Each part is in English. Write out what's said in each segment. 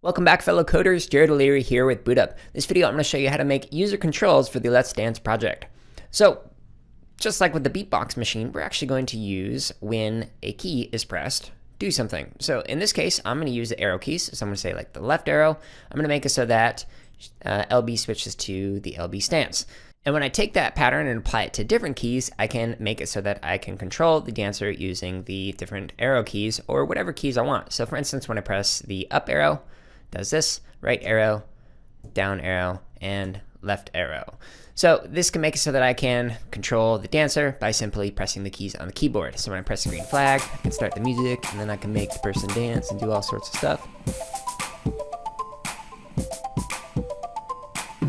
Welcome back, fellow coders. Jared O'Leary here with BootUp. This video I'm going to show you how to make user controls for the Let's Dance project. So just like with the beatbox machine, we're actually going to use when a key is pressed, do something. So in this case, I'm going to use the arrow keys. So I'm going to say like the left arrow. I'm going to make it so that LB switches to the LB stance. And when I take that pattern and apply it to different keys, I can make it so that I can control the dancer using the different arrow keys or whatever keys I want. So for instance, when I press the up arrow, does this, right arrow, down arrow, and left arrow. So this can make it so that I can control the dancer by simply pressing the keys on the keyboard. So when I press the green flag, I can start the music, and then I can make the person dance and do all sorts of stuff.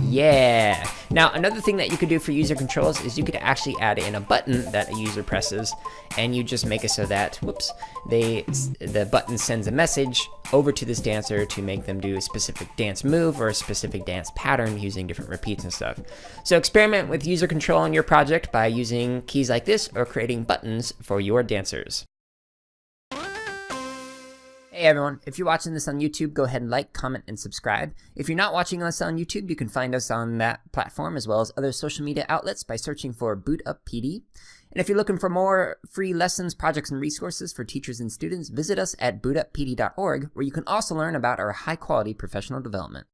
Yeah. Now, another thing that you could do for user controls is you could actually add in a button that a user presses, and you just make it so that, the button sends a message over to this dancer to make them do a specific dance move or a specific dance pattern using different repeats and stuff. So experiment with user control in your project by using keys like this or creating buttons for your dancers. Hey everyone, if you're watching this on YouTube, go ahead and like, comment, and subscribe. If you're not watching us on YouTube, you can find us on that platform as well as other social media outlets by searching for BootUp PD. And if you're looking for more free lessons, projects, and resources for teachers and students, visit us at bootuppd.org, where you can also learn about our high-quality professional development.